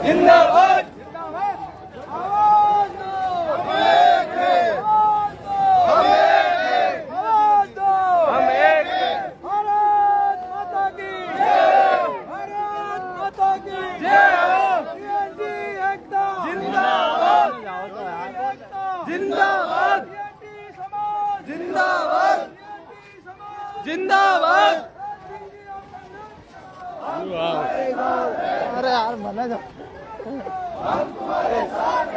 जिंदाबाद जिंदाबाद। अरे यार मना जा तुम्हारे साथ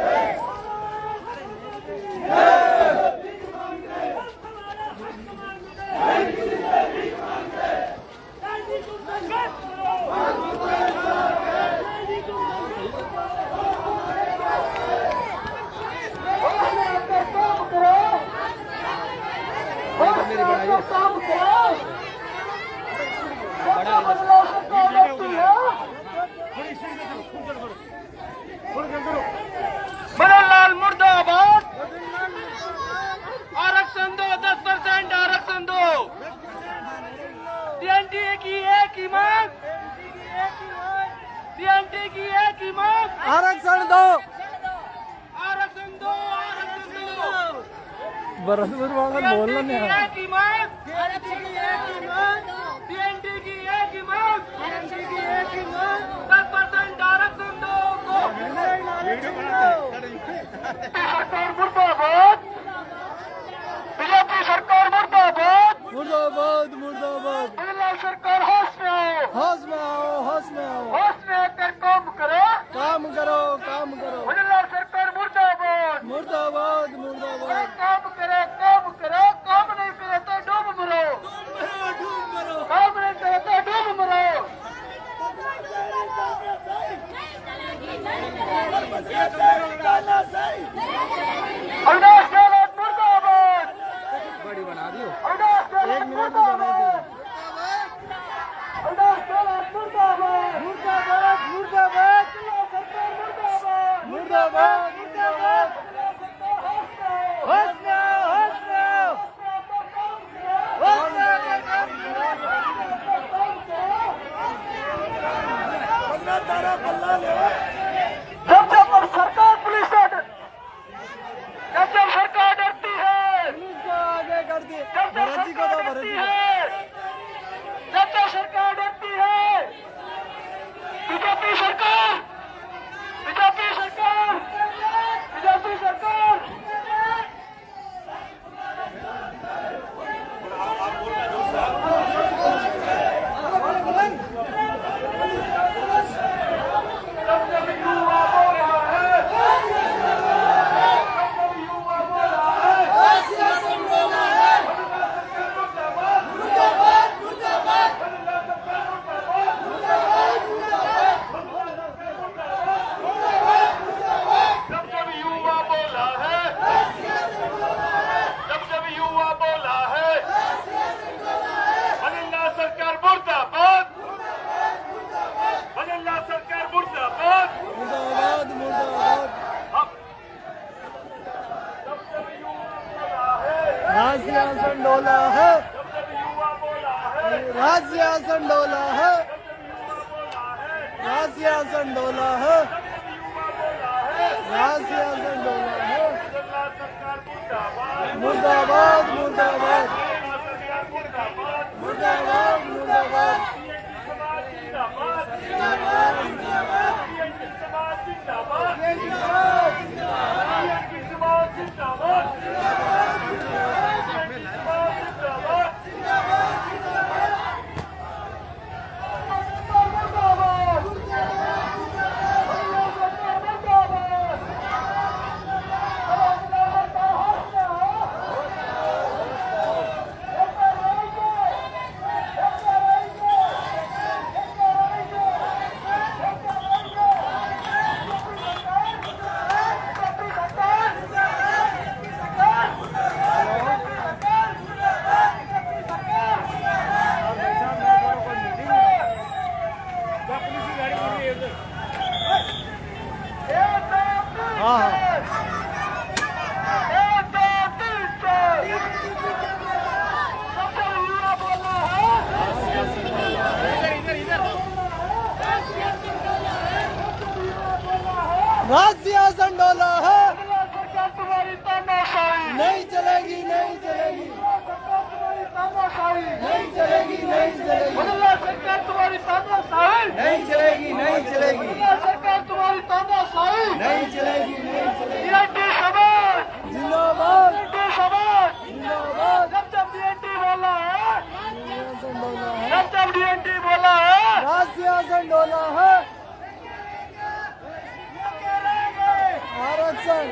मनोहरलाल मुर्दाबाद। आरक्षण दो, 10% आरक्षण दो। डीएनटी की एक ही मांग, डीएनटी की एक ही मांग, आरक्षण दो। आरक्षण दो, आरक्षण दो। बरसपुर वाला बोलना नहीं है। एक ही मांग, डीएनटी की एक ही मांग, 10% आरक्षण दो। सरकार मुर्दाबाद, बीजेपी सरकार मुर्दाबाद, मुर्दाबाद मुर्दाबाद। सरकार होश में आओ, होश में आओ, होश में आओ। होश में आकर काम करो, काम करो, काम करो। सरकार मुर्दाबाद, मुर्दाबाद मुर्दाबाद। काम करो, काम करो। काम नहीं करे तो डूब मरो, काम नहीं करे तो डूब मरो। अविनाश गहलोत मुर्दाबाद, बड़ी बना दियो। अविनाश गहलोत एक मिनट में बना दियो। अविनाश गहलोत मुर्दाबाद, मुर्दाबाद, मुर्दाबाद। सरकार मुर्दाबाद, मुर्दाबाद मुर्दाबाद। होश में आओ, होश में आओ, होश में जब सरकार पुलिस जब सरकार डरती है, पुलिस को आगे कर दिए। जब भरत जी को तो भरत डरती जी। है, जब सरकार डरती है। बीजेपी सरकार, बीजेपी सरकार, बीजेपी सरकार। मुर्दाबाद मुर्दाबाद। राज सिंहासन डोला है, राज सिंहासन डोला है, राज सिंहासन डोला है, राज सिंहासन डोला है। मुर्दाबाद मुर्दाबाद, मुर्दाबाद मुर्दाबाद। राशिया संडोला है, बदला सरकार तुम्हारी तानाशाही, नहीं चलेगी, नहीं चलेगी, सरकार तुम्हारी तानाशाही, नहीं चलेगी, नहीं चलेगी, बदला सरकार तुम्हारी तानाशाही, नहीं चलेगी, नहीं चलेगी, बदला सरकार तुम्हारी तानाशाही, नहीं चलेगी, नहीं चलेगी। बीएनटी समाज, जिंदाबाद, बीएनटी समाज, जिंदाबाद, जब बीएनटी बोला है, संडोला है, जब बीएनटी बोला है, राशिया संडोला है, आरक्षण,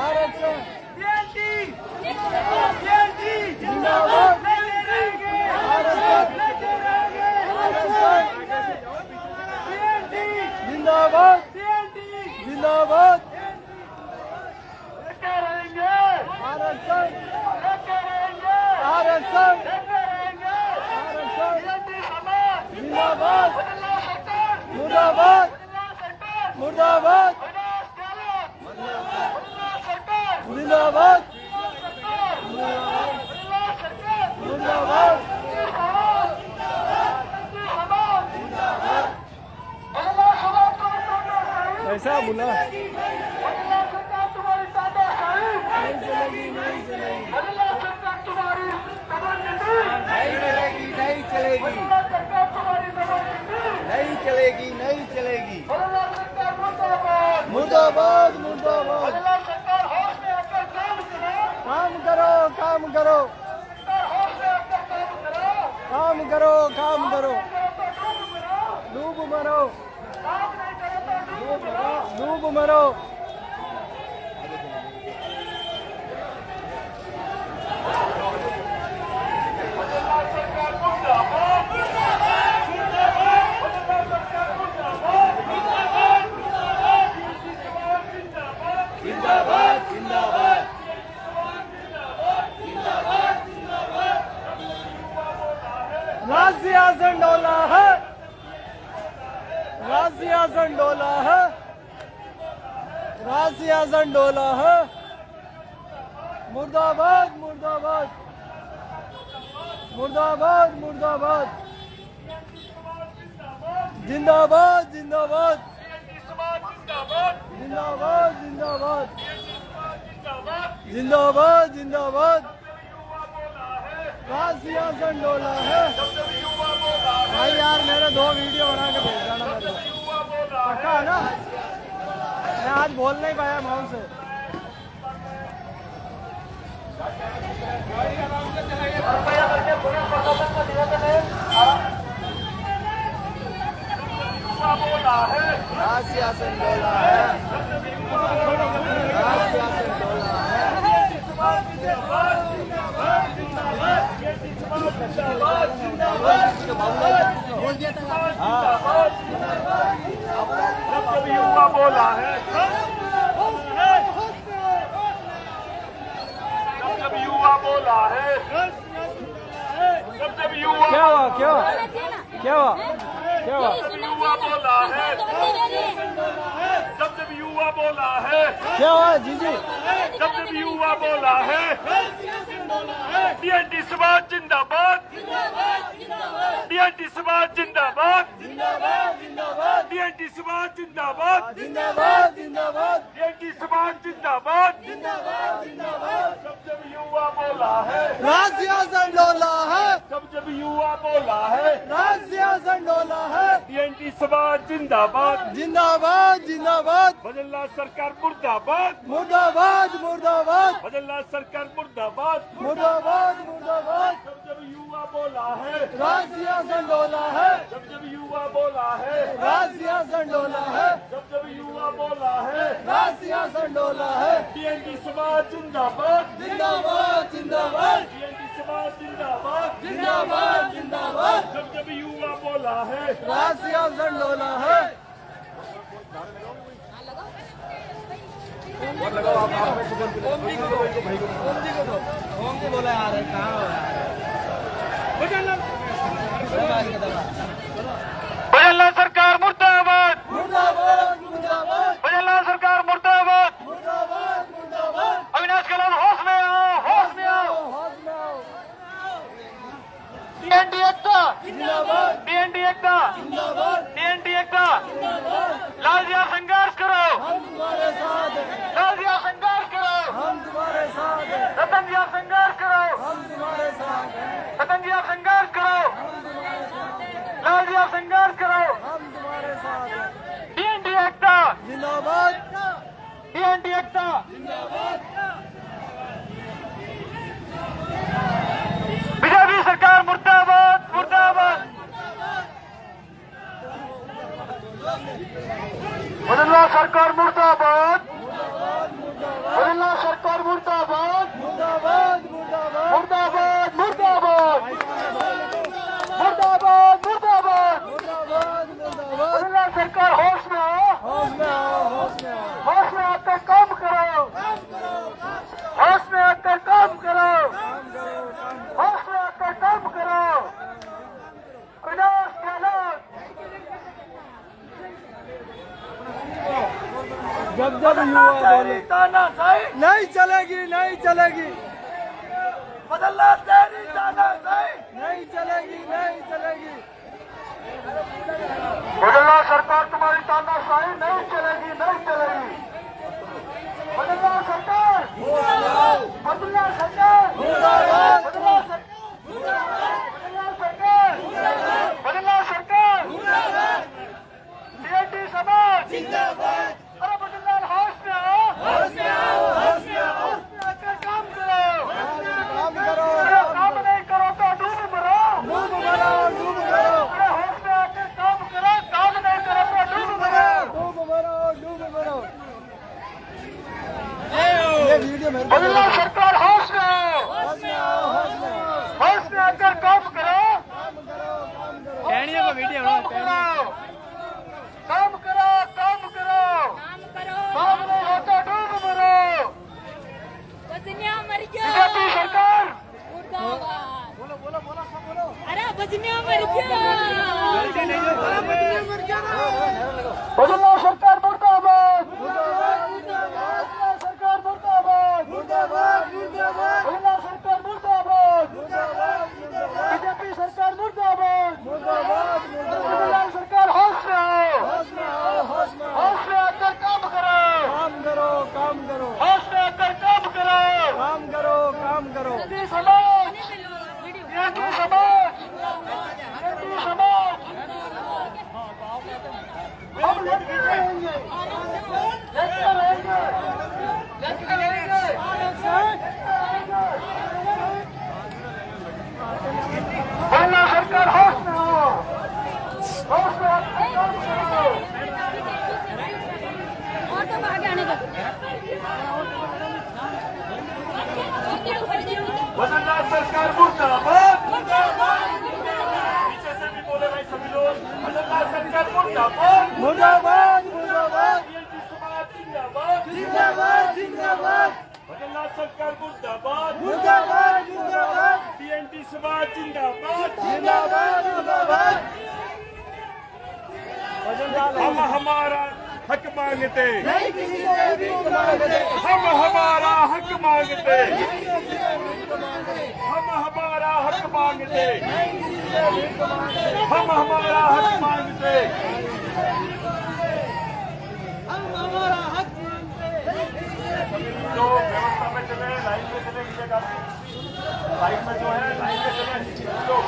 आरक्षण, जिंदाबाद, आरक्षण, जिंदाबाद, जिंदाबाद, आरक्षण, आरक्षण, जिंदाबाद, मुर्दाबाद, मुर्दाबाद, जिंदाबाद, मुर्दाबाद, ऐसा बोला नहीं चलेगी, नहीं चलेगी, नहीं चलेगी, नहीं चलेगी, नहीं चलेगी, मुर्दाबाद, मुर्दाबाद, काम करो, काम करो, काम करो, काम करो, डूब मरो, डूब मरो, जिंदाबाद, जिंदाबाद, राशिया संडोला है, राशिया संडोला है, राशिया संडोला है, मुर्दाबाद, मुर्दाबाद, मुर्दाबाद, मुर्दाबाद, जिंदाबाद, जिंदाबाद, जिंदाबाद, जिंदाबाद, जिंदाबाद, जिंदाबाद, राशिया संडोला है। भाई यार मेरे 2 वीडियो बना के भेज देना मेरे को, पक्का है ना? मैं आज बोल नहीं पाया माउन से। राशिया संडोला है, राशिया संडोला है, जब युवा बोला है, जब युवा बोला है, जब युवा क्या हुआ, क्या हुआ, क्या हुआ, क्या हुआ, युवा बोला है, जब युवा बोला है, क्या हुआ जीजी, जब युवा बोला है, बीएनटी समाज जिंदाबाद, बीएनटी समाज जिंदाबाद, जिंदाबाद, जिंदाबाद, बीएनटी समाज जिंदाबाद, जिंदाबाद, जिंदाबाद, बीएनटी समाज जिंदाबाद, जिंदाबाद, जिंदाबाद, जब युवा बोला है, राशिया संडोला है, जब युवा बोला है, राशिया संडोला है, बीएनटी समाज जिंदाबाद, जिंदाबाद, जिंदाबाद, बदला सरकार मुर्दाबाद, मुर्दाबाद, मुर्दाबाद, बदला सरकार मुर्दाबाद, मुर्दाबाद, मुर्दाबाद, जब युवा बोला है, राशिया संडोला है, जब युवा बोला है, राशिया संडोला है, जब युवा बोला है, राशिया संडोला है, बीएनटी समाज जिंदाबाद, जिंदाबाद, जिंदाबाद, बीएनटी समाज जिंदाबाद, जिंदाबाद, जिंदाबाद, जब युवा बोला है, राशिया संडोला है। बोला यार कहाँ हो यार, बदला सरकार मुर्दाबाद, मुर्दाबाद, मुर्दाबाद, बदला सरकार मुर्दाबाद, मुर्दाबाद, मुर्दाबाद, अविनाश गहलोत होश में आओ, होश में आओ, होश में आओ, बीएनटी एकता, जिंदाबाद, बीएनटी एकता, जिंदाबाद, बीएनटी एकता, जिंदाबाद, लाल जी संघर्ष करो, बदला सरकार मुर्दाबाद, बदला सरकार मुर्दाबाद, मुर्दाबाद मुर्दाबाद मुर्दाबाद मुर्दाबाद मुर्दाबाद मुर्दाबाद। मुर्दाबाद मुर्दाबाद। बदला सरकार होश में आओ, होश में आओ, होश में आओ, होश में आकर काम करो, होश में आकर काम करो, होश में आकर काम करो। विनाश गहलोत, जब जब युवा बोले तानाशाही नहीं चलेगी, नहीं चलेगी, बदलना तेरी तानाशाही नहीं चलेगी, नहीं चलेगी। बदला सरकार तुम्हारी तानाशाही नहीं चलेगी, नहीं चलेगी। बदला सरकार, बदला सरकार, मुर्दाबाद, बदला सरकार, बदला सरकार, बीएनटी समाज जिंदाबाद। अरे बदला होश में आओ, होश में आओ, होश में आओ, होश में आकर काम करो। काम करो, अरे काम नहीं करो तो डूब मरो, डूब मरो, डूब मरो, अरे होश में आकर काम करो, काम नहीं करो तो डूब मरो। डूब मरो, डूब मरो। ये वीडियो मेरे को बदला सरकार होश में आओ, होश में आओ, होश में आओ, होश में आकर काम करो, काम करो, काम करो। टहनियों का वीडियो काम करो, काम करो, काम करो। काम नहीं होता डूब मरो। बजनिया मर गया बीजेपी सरकार, मुर्दाबाद बोलो बोलो बोलो सब बोलो। अरे बजनिया मर गया बदला सरकार मुर्दाबाद, मुर्दाबाद, मुर्दाबाद, बदला सरकार मुर्दाबाद, मुर्दाबाद, मुर्दाबाद, बदला सरकार मुर्दाबाद, मुर्दाबाद, मुर्दाबाद, बीजेपी सरकार मुर्दाबाद। मुर्दाबाद, मुर्दाबाद। बदला सरकार होश में आओ, होश में आओ, होश में आओ, होश में आकर काम करो, काम करो, काम करो, होश में आकर काम करो। काम करो, काम करो। बीजेपी समाज, बीजेपी समाज, बीजेपी समाज, हम लड़ते रहेंगे, लड़ते रहेंगे, लड़ते रहेंगे। बदला सरकार होश में आओ, होश में आकर काम करो। और तो आगे आने दो बदला सरकार मुर्दाबाद, पीछे से भी बोले भाई सभी लोग। बदला सरकार मुर्दाबाद, मुर्दाबाद, मुर्दाबाद, बीएनटी समाज जिंदाबाद, जिंदाबाद, जिंदाबाद, बदला सरकार मुर्दाबाद, मुर्दाबाद, मुर्दाबाद, बीएनटी समाज जिंदाबाद। जिंदाबाद, जिंदाबाद। हम हमारा हक मांगते, नहीं किसी से भीख मांगते, हम हमारा हक मांगते, हम हमारा हक मांगते, नहीं किसी से भीख मांगते, हम हमारा हक मांगते। हम हमारा हक मांगते। जो व्यवस्था में चले, लाइन में चले, लाइन में जो है लाइन में चले लोग।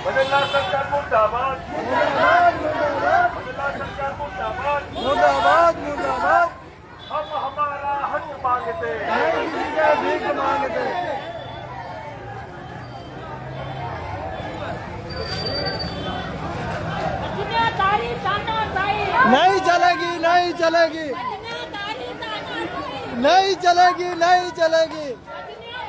बदला सरकार मुर्दाबाद, मुर्दाबाद, मुर्दाबाद, बदला सरकार मुर्दाबाद। मुर्दाबाद, मुर्दाबाद, हम हमारा हक मांगते, नहीं किसी से भीख मांगते। बजनिया तारी तानाशाही नहीं चलेगी, नहीं चलेगी, बजनिया तारी तानाशाही नहीं चलेगी, नहीं चलेगी। बजनिया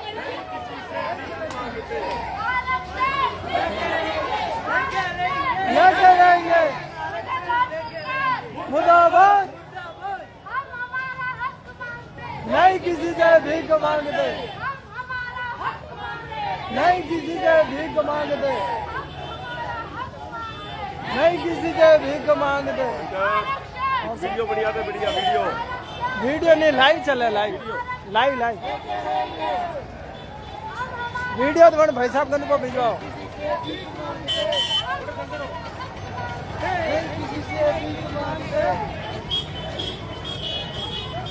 मर लेके रहेंगे। मुर्दाबाद, हम हमारा हक मांगते नहीं किसी से भीख मांगते, हम हमारा हक मांगते नहीं किसी से भीख मांगते, हम हमारा हक मांगते नहीं किसी से भीख मांगते। वीडियो बढ़िया था, बढ़िया वीडियो। वीडियो नहीं, लाइव चले, लाइव लाइव लाइव वीडियो तो भाई साहब को भिजवाओ।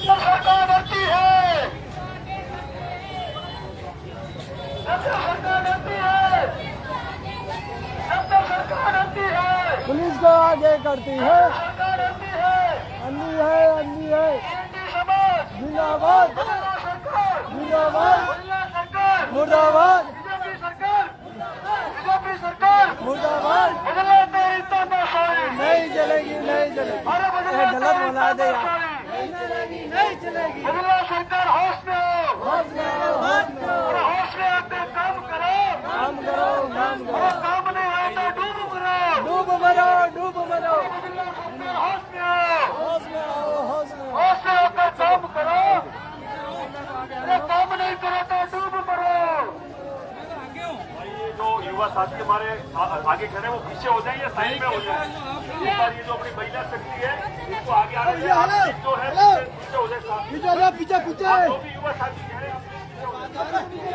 सरकार आती है, सरकार आती है, सरकार आती है, पुलिस को आगे करती है, सरकार आती है। अंधी है, अंधी है। बीएनटी समाज जिंदाबाद, बदला सरकार, जिंदाबाद, बदला सरकार, मुर्दाबाद, बीजेपी सरकार, बीजेपी सरकार। दे यार। नहीं चलेगी। बदला सरकार होश में आओ, होश में आकर काम करो, काम करो, काम करो। और काम नहीं है तो डूब मरो, डूब मरो, डूब मरो। बदला सरकार होश में आओ, होश में आओ, होश में आओ। होश में आकर काम करो, अरे काम नहीं करो तो डूब मरो। ये जो युवा साथी हमारे आगे खड़े हैं वो पीछे हो जाए या साइड में हो जाए। इस बार ये जो अपनी महिला शक्ति है इसको आगे आने दें। आप जो है पीछे हो जाए साथ। पीछे जा, पीछे पीछे। आप जो भी युवा साथी कह रहे हैं आप पीछे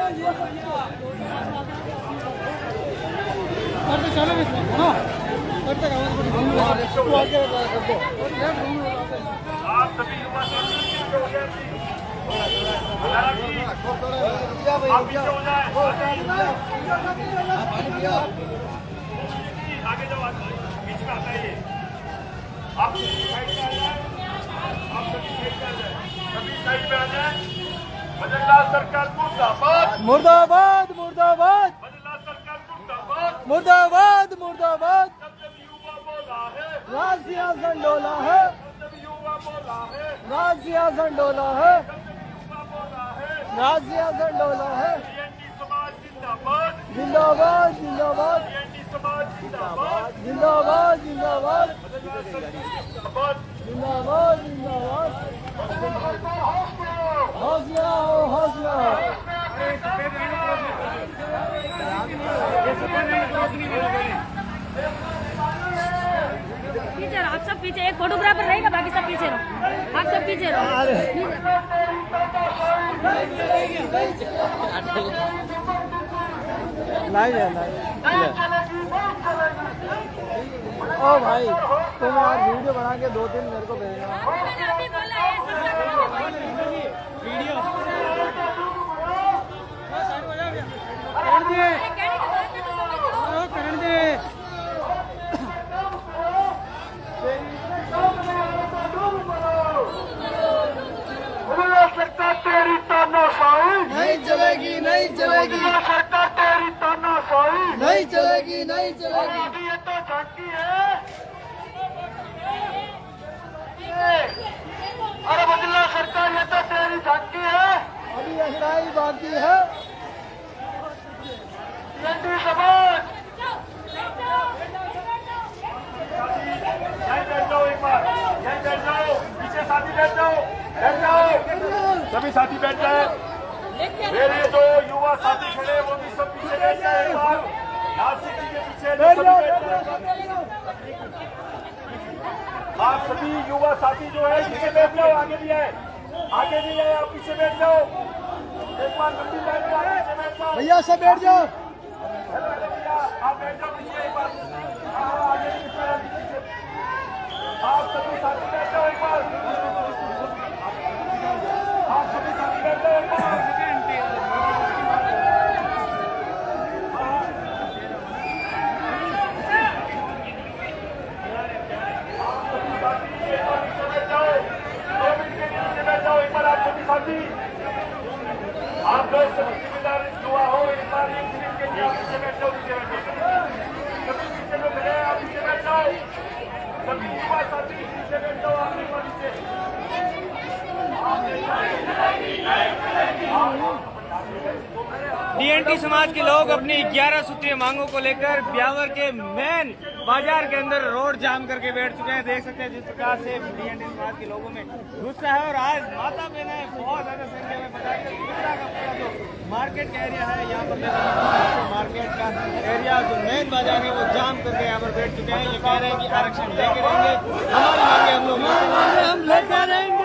हो जाए। आप सभी युवा साथी पीछे हो जाए। आप पीछे हो जाए। आगे जाओ, बीच में आता है ये। आप सभी साइड पे आ जाए, आप सभी साइड पे आ जाए, सभी साइड पे आ जाए। बदलाव सरकार मुर्दाबाद, मुर्दाबाद, मुर्दाबाद, बदलाव सरकार मुर्दाबाद। मुर्दाबाद, मुर्दाबाद। जब जब युवा बोला है, राज सिंहासन डोला है, जब युवा बोला है, राज सिंहासन डोला है, जब युवा बोला है। राज सिंहासन डोला है। बीएनडी समाज जिंदाबाद, जिंदाबाद, जिंदाबाद, बीएनडी समाज जिंदाबाद, जिंदाबाद, जिंदाबाद, बदलाव सरकार जिंदाबाद। जिंदाबाद, जिंदाबाद। होश में आओ, होश में आओ। पीछे रहो, आप सब पीछे। एक फोटोग्राफर रहेगा, बाकी सब पीछे रहो। आप सब पीछे रहो। लाइव है, लाइव। ओ भाई, तुम यार वीडियो बना के 2-3 मेरे को भेजना। मैंने अभी बोला है, सब बदला सरकार तेरी तानाशाही, नहीं चलेगी, नहीं चलेगी, बदला सरकार तेरी तानाशाही। नहीं चलेगी, नहीं चलेगी। अभी ये तो झांकी है। अरे बदला सरकार ये तो तेरी झांकी है। अभी अस्थाई बाकी है। बीएनडी समाज, यहीं बैठ जाओ, एक बार यहीं बैठ जाओ, पीछे साथी बैठ जाओ, बैठ जाओ, सभी साथी बैठ जाए। मेरे जो युवा साथी खड़े हैं वो भी सब पीछे बैठ जाए। एक बार लाल सिटी के पीछे जो सभी बैठ जाए। आप सभी युवा साथी जो है पीछे बैठ जाओ, आगे भी है, आगे भी है, आप पीछे बैठ जाओ। एक बार लंबी लाइन में आप पीछे बैठ जाओ। भैया सब बैठ जाओ। आप बैठ जाओ पीछे एक बार। आगे भी पीछे, आप सभी साथी बैठ जाओ एक बार। आप सभी साथी बैठ जाओ एक बार। आप लोग सभी जिम्मेदार युवा हो, एक बार एक मिनट के लिए आप पीछे बैठ जाओ, पीछे बैठ जाओ। सभी पीछे लोग खड़े हैं, आप पीछे बैठ जाओ। सभी युवा साथी पीछे बैठ जाओ, आप एक बार पीछे। बीएनडी समाज के लोग अपनी 11 सूत्रीय मांगों को लेकर ब्यावर के मेन बाजार के अंदर रोड जाम करके बैठ चुके हैं। देख सकते हैं जिस प्रकार से बीएनडी समाज के लोगों में गुस्सा है। और आज माता बहनें बहुत ज्यादा संख्या में बताकर पूरा का पूरा जो मार्केट का एरिया है, यहाँ पर मार्केट का एरिया जो मेन बाजार है वो जाम करके यहाँ पर बैठ चुके हैं। ये कह रहे हैं कि आरक्षण लेके रहेंगे, हमारी मांगे हम लोग लेके रहेंगे।